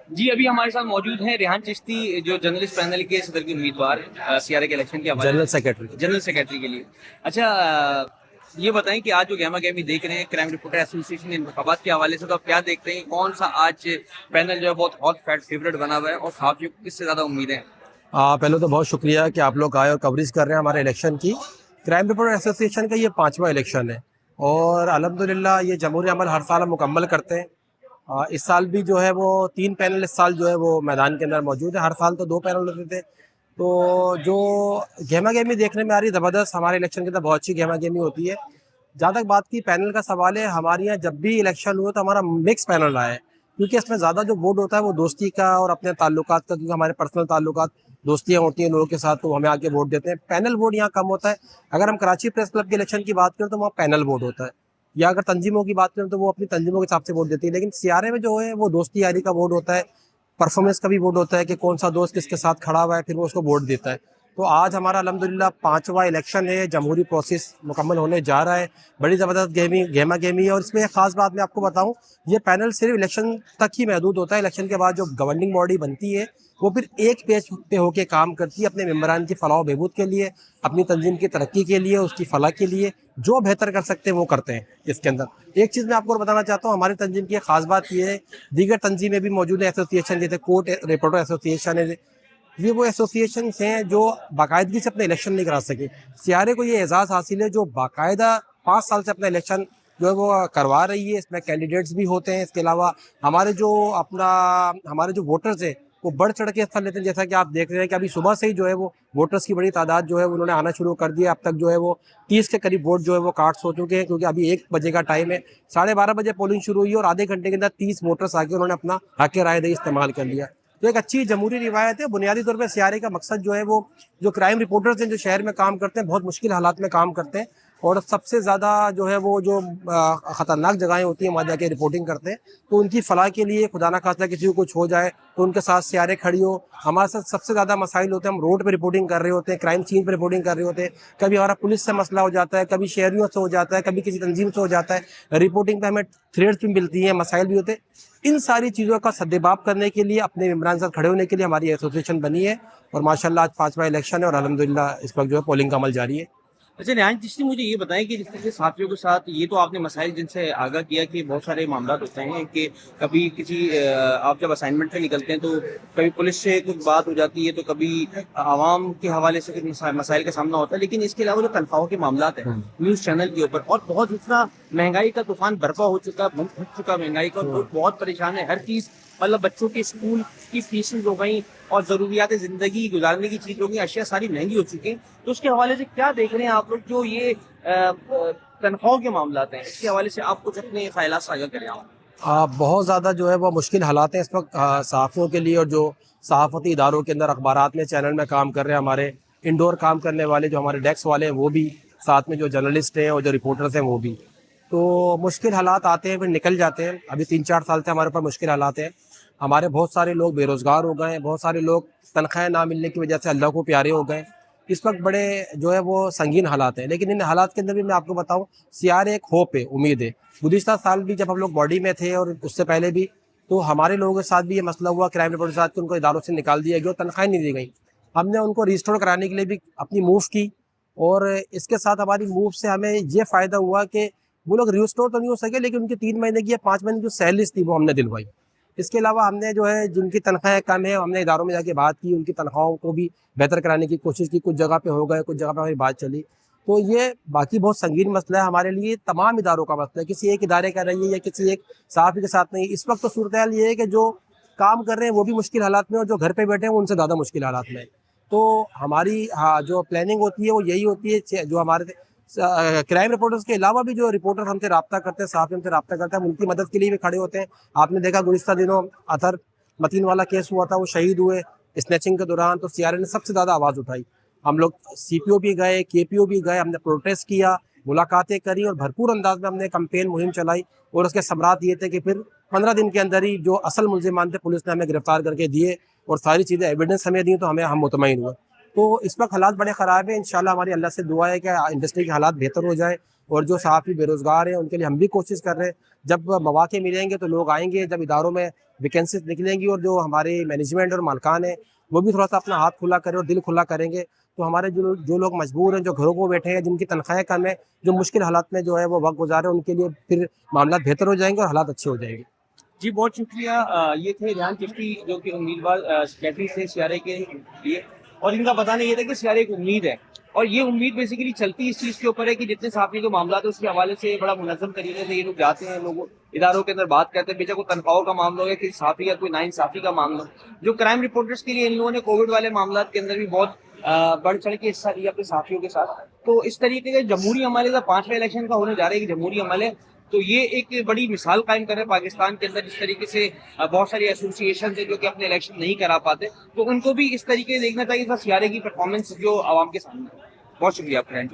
जी, अभी हमारे साथ मौजूद हैं रेहान चिश्ती, जो जर्नलिस्ट पैनल के सदर के उम्मीदवार सीआरए के इलेक्शन के हवाले जनरल से, सेक्रेटरी। जनरल सेक्रेटरी के लिए। अच्छा, ये बताएं कि आज जो गहमा-गहमी देख रहे हैं क्राइम रिपोर्टर एसोसिएशन के इंतखाबात के हवाले से, तो आप क्या देखते हैं? कौन सा आज पैनल जो है बहुत हॉट फैट फेवरेट बना हुआ है और सहाफ़ियों को किससे ज़्यादा उम्मीदें हैं? पहले तो बहुत शुक्रिया कि आप लोग आए और कवरेज कर रहे हैं हमारे इलेक्शन की। क्राइम रिपोर्टर एसोसिएशन का ये 5वां इलेक्शन है और अल्हम्दुलिल्लाह ये जमहूरी अमल हर साल हम मुकम्मल करते हैं। इस साल भी जो है वो 3 पैनल इस साल जो है वो मैदान के अंदर मौजूद है। हर साल तो 2 पैनल होते थे। तो जो गहमा-गहमी देखने में आ रही है ज़बरदस्त, हमारे इलेक्शन के अंदर बहुत अच्छी गहमा-गहमी होती है। जहाँ तक बात की पैनल का सवाल है, हमारे यहाँ जब भी इलेक्शन हुआ तो हमारा मिक्स पैनल रहा है, क्योंकि इसमें ज़्यादा जो वोट होता है वो दोस्ती का और अपने ताल्लुकात का, क्योंकि हमारे पर्सनल ताल्लुकात दोस्तियाँ होती हैं लोगों के साथ, तो हमें आके वोट देते हैं। पैनल वोट यहाँ कम होता है। अगर हम कराची प्रेस क्लब के इलेक्शन की बात करें तो वहाँ पैनल वोट होता है, या अगर तंजीमों की बात करें तो वो अपनी तंजीमों के हिसाब से वोट देती है। लेकिन सीआरए में जो है वो दोस्ती यारी का वोट होता है, परफॉर्मेंस का भी वोट होता है कि कौन सा दोस्त किसके साथ खड़ा हुआ है, फिर वो उसको वोट देता है। तो आज हमारा अल्हम्दुलिल्लाह 5वां इलेक्शन है, जमहूरी प्रोसेस मुकम्मल होने जा रहा है। बड़ी ज़बरदस्त गहमा गेमी है और इसमें एक ख़ास बात मैं आपको बताऊं, ये पैनल सिर्फ इलेक्शन तक ही महदूद होता है। इलेक्शन के बाद जो गवर्निंग बॉडी बनती है वो फिर एक पेज पे होकर काम करती है, अपने मेम्बरान की फलाह बहबूद के लिए, अपनी तंजीम की तरक्की के लिए, उसकी फलाह के लिए जो बेहतर कर सकते हैं वो करते हैं। इसके अंदर एक चीज़ मैं आपको और बताना चाहता हूँ, हमारी तंजीम की ख़ास बात ये है, दीगर तंजीमें भी मौजूद है एसोसिएशन, जैसे कोर्ट रिपोर्टर एसोसिएशन है, ये वो एसोसिएशन हैं जो बाकायदगी से अपने इलेक्शन नहीं करा सके। सीआरए को ये एजाज़ हासिल है जो बाकायदा 5 साल से अपना इलेक्शन जो है वो करवा रही है। इसमें कैंडिडेट्स भी होते हैं। इसके अलावा हमारे जो वोटर्स हैं वो बढ़ चढ़ के हिस्सा लेते हैं। जैसा कि आप देख रहे हैं कि अभी सुबह से ही जो है वो वोटर्स की बड़ी तादाद जो है उन्होंने आना शुरू कर दिया। अब तक जो है वो 30 के करीब वोट जो है वो कास्ट हो चुके हैं, क्योंकि अभी 1 बजे का टाइम है। 12:30 बजे पोलिंग शुरू हुई और आधे घंटे के अंदर 30 वोटर्स आके उन्होंने अपना हक राय दही इस्तेमाल कर लिया। तो एक अच्छी जमहूरी रिवायत है। बुनियादी तौर पर सीआरए का मकसद जो है वो, जो क्राइम रिपोर्टर्स हैं जो शहर में काम करते हैं, बहुत मुश्किल हालात में काम करते हैं और सबसे ज़्यादा जो है वो जो ख़तरनाक जगहें होती हैं वहाँ जाके रिपोर्टिंग करते हैं, तो उनकी फ़लाह के लिए खुदा ना खास्ता किसी को कुछ हो जाए तो उनके साथ सीआरए खड़ी हो। हमारे साथ सबसे ज़्यादा मसाइल होते हैं, हम रोड पर रिपोर्टिंग कर रहे होते हैं, क्राइम सीन पर रिपोर्टिंग कर रहे होते हैं। कभी हमारा पुलिस से मसला हो जाता है, कभी शहरियों से हो जाता है, कभी किसी तंजीम से हो जाता है। रिपोर्टिंग पर हमें थ्रेड्स भी मिलती हैं, मसाइल भी होते हैं। इन सारी चीज़ों का सद्देबाप करने के लिए, अपने इमरान साथ खड़े होने के लिए हमारी एसोसिएशन बनी है और माशाल्लाह आज 5वां इलेक्शन है और अल्हम्दुलिल्लाह इस वक्त जो है पोलिंग का अमल जारी है। अच्छा, रेहान चिश्ती, मुझे ये बताएं कि जिस तरह से साथियों के साथ, ये तो आपने मसाइल जिनसे आगाह किया कि बहुत सारे मामला होते हैं कि कभी किसी आप जब असाइनमेंट पे निकलते हैं तो कभी पुलिस से कुछ बात हो जाती है, तो कभी आवाम के हवाले से कुछ मसाइल का सामना होता है। लेकिन इसके अलावा जो तनख्वाहों के मामला है न्यूज़ चैनल के ऊपर, और बहुत जितना महंगाई का तूफान बर्पा हो चुका है, मुल्क फट चुका महंगाई का, लोग बहुत परेशान है। हर चीज़, मतलब बच्चों की स्कूल की फीसें हो गई और ज़रूरियात ज़िंदगी गुजारने की चीज़ हो गई, अशिया सारी महंगी हो चुकी हैं। तो उसके हवाले से क्या देख रहे हैं आप लोग, जो ये तनख्वाहों के मामलात हैं, इसके हवाले से आप कुछ अपने ख्यालात साझा करें आप। बहुत ज़्यादा जो है वो मुश्किल हालात हैं इस वक्त सहाफ़ियों के लिए, और जो सहाफ़ती इदारों के अंदर अखबारात में चैनल में काम कर रहे हैं, हमारे इंडोर काम करने वाले जो हमारे डेस्क वाले हैं वो भी, साथ में जो जर्नलिस्ट हैं और जो रिपोर्टर्स हैं वो भी। तो मुश्किल हालात आते हैं फिर निकल जाते हैं। अभी 3-4 साल से हमारे ऊपर मुश्किल हालात हैं। हमारे बहुत सारे लोग बेरोज़गार हो गए हैं, बहुत सारे लोग तनख्वाहें ना मिलने की वजह से अल्लाह को प्यारे हो गए। इस वक्त बड़े जो है वो संगीन हालात हैं, लेकिन इन हालात के अंदर भी मैं आपको बताऊं, सीआरए एक होप है, उम्मीद है। गुज़िश्ता साल भी जब हम लोग बॉडी में थे और उससे पहले भी, तो हमारे लोगों के साथ भी ये मसला हुआ, क्राइम रिपोर्ट के साथ, कि उनको इदारों से निकाल दिया गया और तनख्वाहें नहीं दी गई। हमने उनको रिस्टोर कराने के लिए भी अपनी मूव की, और इसके साथ हमारी मूव से हमें ये फ़ायदा हुआ कि वो लोग रिस्टोर तो नहीं हो सके, लेकिन उनकी 3 महीने की या 5 महीने की जो सैलरीज थी वो हमने दिलवाई। इसके अलावा हमने जो है जिनकी तनख्वाहें कम है, हमने इदारों में जाके बात की, उनकी तनख्वाहों को भी बेहतर कराने की कोशिश की। कुछ जगह पे हो गए, कुछ जगह पे हमारी बात चली। तो ये बाकी बहुत संगीन मसला है हमारे लिए, तमाम इदारों का मसला है, किसी एक इदारे का नहीं है या किसी एक सहाफ़ी के साथ नहीं। इस वक्त तो सूरत हाल ये है कि जो काम कर रहे हैं वो भी मुश्किल हालात में, और जो घर पे बैठे हैं उनसे ज़्यादा मुश्किल हालात में। तो हमारी जो प्लानिंग होती है वो यही होती है, जो हमारे क्राइम रिपोर्टर्स के अलावा भी जो रिपोर्टर हमसे रब्ता करते हैं, सहाफ़ी हमसे रब्ता करते हैं, हम उनकी मदद के लिए भी खड़े होते हैं। आपने देखा गुज़िश्ता दिनों अतहर मतीन वाला केस हुआ था, वो शहीद हुए स्नैचिंग के दौरान, तो सीआरए ने सबसे ज़्यादा आवाज़ उठाई। हम लोग सीपीओ भी गए, केपीओ भी गए, हमने प्रोटेस्ट किया, मुलाकातें करी और भरपूर अंदाज में हमने कैंपेन मुहिम चलाई। और उसके समरात ये थे कि फिर 15 दिन के अंदर ही जो असल मुल्ज़िमान थे पुलिस ने हमें गिरफ्तार करके दिए और सारी चीज़ें एविडेंस हमें दी, तो हम मुतमईन हुए। तो इस वक्त हालात बड़े ख़राब हैं। इंशाल्लाह हमारी अल्लाह से दुआ है कि इंडस्ट्री के हालात बेहतर हो जाए, और जो सहाफ़ी बेरोज़गार हैं उनके लिए हम भी कोशिश कर रहे हैं। जब मौक़े मिलेंगे तो लोग आएंगे, जब इदारों में वैकेंसीज निकलेंगी और जो हमारे मैनेजमेंट और मालकान हैं वो भी थोड़ा सा अपना हाथ खुला करें और दिल खुला करेंगे, तो हमारे जो लोग मजबूर हैं, जो घरों को बैठे हैं, जिनकी तनख्वाहें कम है, जो मुश्किल हालात में जो है वो वक्त गुजारे, उनके लिए फिर मामला बेहतर हो जाएंगे और हालात अच्छे हो जाएंगे। जी बहुत शुक्रिया। ये थे रेहान चिश्ती जो कि उम्मीदवार सेक्रेटरी थे सियारे के लिए, और इनका बताना ये था कि सियारे एक उम्मीद है, और ये उम्मीद बेसिकली चलती इस चीज़ के ऊपर है कि जितने साफी के मामला थे उसके हवाले से बड़ा मुनज़्ज़म तरीके से ये लोग जाते हैं, लोग इदारों के अंदर बात करते हैं, बेचा कोई तनख्वाहों का मामला हो या किसी साफी या कोई नाइंसाफ़ी का मामला हो। जो क्राइम रिपोर्टर्स के लिए इन लोगों ने कोविड वाले मामला के अंदर भी बहुत बढ़ चढ़ के हिस्सा लिया अपने साथियों के साथ। तो इस तरीके का जमहूरी अमल है, 5वें इलेक्शन का होने जा रहा है कि जमहूरी अमल है, तो ये एक बड़ी मिसाल कायम कर रहे हैं पाकिस्तान के अंदर। जिस तरीके से बहुत सारी एसोसिएशन है जो कि अपने इलेक्शन नहीं करा पाते, तो उनको भी इस तरीके से देखना चाहिए था सियारे की परफॉर्मेंस जो आवाम के सामने है। बहुत शुक्रिया आपका। थैंक